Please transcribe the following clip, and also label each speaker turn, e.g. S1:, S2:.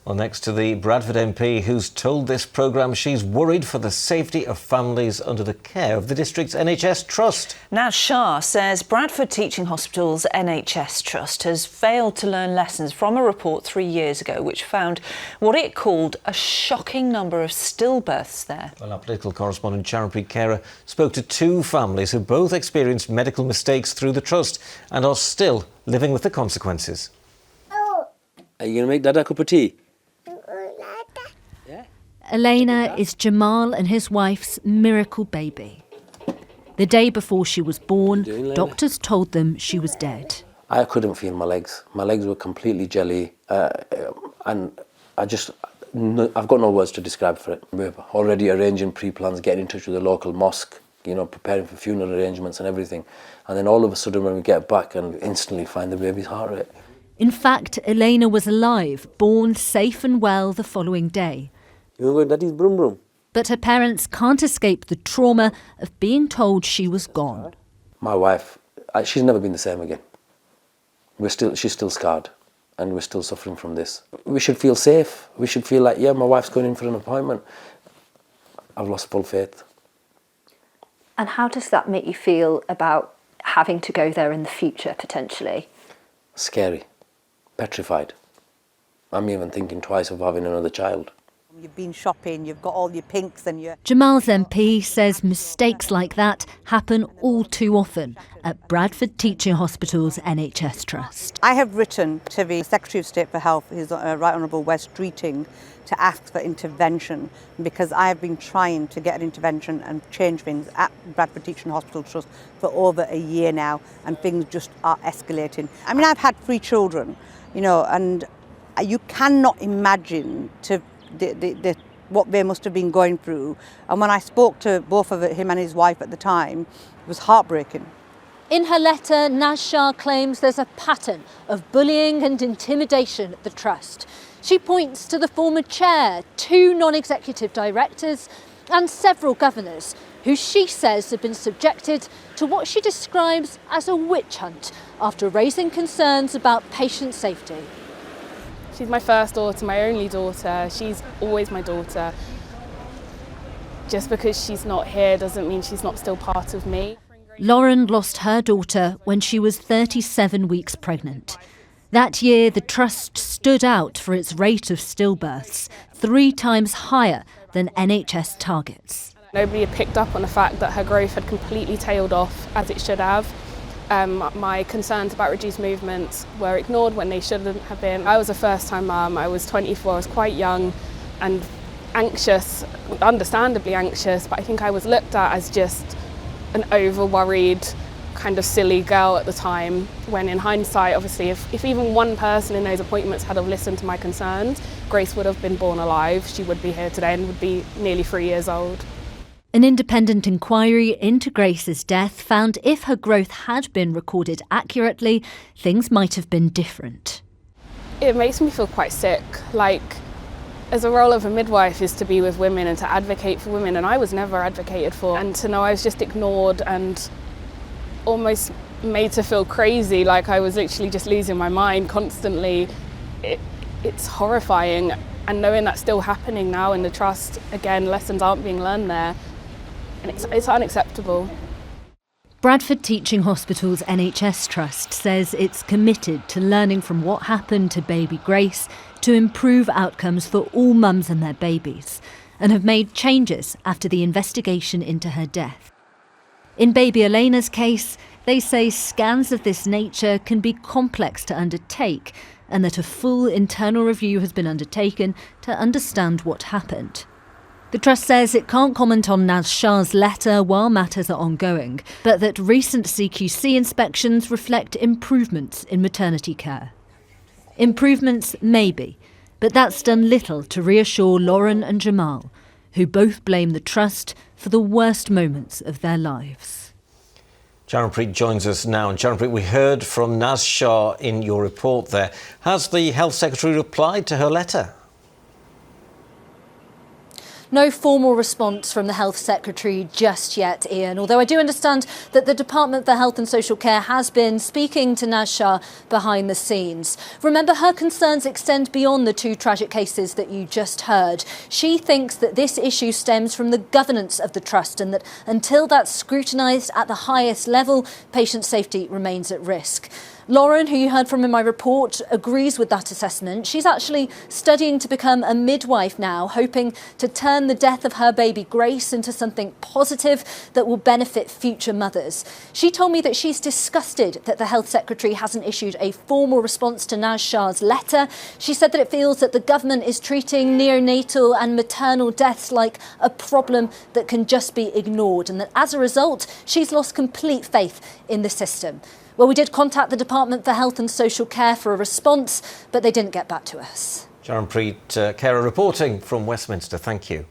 S1: Well, next to the Bradford MP, who's told this programme she's worried for the safety of families under the care of the district's NHS Trust.
S2: Naz Shah says Bradford Teaching Hospital's NHS Trust has failed to learn lessons from a report 3 years ago which found what it called a shocking number of stillbirths there.
S1: Well, our political correspondent Charanpreet Kaur spoke to two families who both experienced medical mistakes through the Trust and are still living with the consequences.
S3: Are you going to make Dada a cup of tea?
S4: Elena is Jamal and his wife's miracle baby. The day before she was born, doctors told them she was dead.
S3: I couldn't feel my legs. My legs were completely jelly, and I've got no words to describe for it. We're already arranging pre-plans, getting in touch with the local mosque, preparing for funeral arrangements and everything. And then all of a sudden when we get back and instantly find the baby's heart rate.
S4: In fact, Elena was alive, born safe and well the following day.
S3: You want to go Daddy's broom broom?
S4: But her parents can't escape the trauma of being told she was gone.
S3: My wife, she's never been the same again. She's still scarred, and we're still suffering from this. We should feel safe. We should feel like, yeah, my wife's going in for an appointment. I've lost full faith.
S5: And how does that make you feel about having to go there in the future, potentially?
S3: Scary. Petrified. I'm even thinking twice of having another child.
S6: You've been shopping, you've got all your pinks and your...
S4: Jamal's MP says mistakes like that happen all too often at Bradford Teaching Hospital's NHS Trust.
S6: I have written to the Secretary of State for Health, His Right Honourable Wes Streeting, to ask for intervention because I have been trying to get an intervention and change things at Bradford Teaching Hospital Trust for over a year now, and things just are escalating. I mean, I've had 3 children, and you cannot imagine what they must have been going through. And when I spoke to both of him and his wife at the time, it was heartbreaking.
S4: In her letter, Naz Shah claims there's a pattern of bullying and intimidation at the Trust. She points to the former chair, 2 non-executive directors and several governors who she says have been subjected to what she describes as a witch hunt after raising concerns about patient safety.
S7: She's my first daughter, my only daughter. She's always my daughter. Just because she's not here doesn't mean she's not still part of me.
S4: Lauren lost her daughter when she was 37 weeks pregnant. That year, the Trust stood out for its rate of stillbirths, 3 times higher than NHS targets.
S7: Nobody had picked up on the fact that her growth had completely tailed off as it should have. My concerns about reduced movements were ignored when they shouldn't have been. I was a first-time mum, I was 24, I was quite young and anxious, understandably anxious, but I think I was looked at as just an over-worried, kind of silly girl at the time, when in hindsight, obviously, if even one person in those appointments had have listened to my concerns, Grace would have been born alive. She would be here today and would be nearly 3 years old.
S4: An independent inquiry into Grace's death found if her growth had been recorded accurately, things might have been different.
S7: It makes me feel quite sick. Like, as a role of a midwife is to be with women and to advocate for women, and I was never advocated for. And to know I was just ignored and almost made to feel crazy, like I was literally just losing my mind constantly, it's horrifying. And knowing that's still happening now in the Trust, again, lessons aren't being learned there. And it's unacceptable.
S4: Bradford Teaching Hospital's NHS Trust says it's committed to learning from what happened to baby Grace to improve outcomes for all mums and their babies, and have made changes after the investigation into her death. In baby Elena's case, they say scans of this nature can be complex to undertake, and that a full internal review has been undertaken to understand what happened. The Trust says it can't comment on Naz Shah's letter while matters are ongoing, but that recent CQC inspections reflect improvements in maternity care. Improvements maybe, but that's done little to reassure Lauren and Jamal, who both blame the Trust for the worst moments of their lives.
S1: Charanpreet joins us now. And Charanpreet, we heard from Naz Shah in your report there. Has the Health Secretary replied to her letter?
S4: No formal response from the Health Secretary just yet, Ian, although I do understand that the Department for Health and Social Care has been speaking to Naz Shah behind the scenes. Remember, her concerns extend beyond the 2 tragic cases that you just heard. She thinks that this issue stems from the governance of the trust and that until that's scrutinised at the highest level, patient safety remains at risk. Lauren, who you heard from in my report, agrees with that assessment. She's actually studying to become a midwife now, hoping to turn the death of her baby Grace into something positive that will benefit future mothers. She told me that she's disgusted that the Health Secretary hasn't issued a formal response to Naz Shah's letter. She said that it feels that the government is treating neonatal and maternal deaths like a problem that can just be ignored, and that as a result, she's lost complete faith in the system. Well, we did contact the Department for Health and Social Care for a response, but they didn't get back to us.
S1: Sharon Preet, carer reporting from Westminster. Thank you.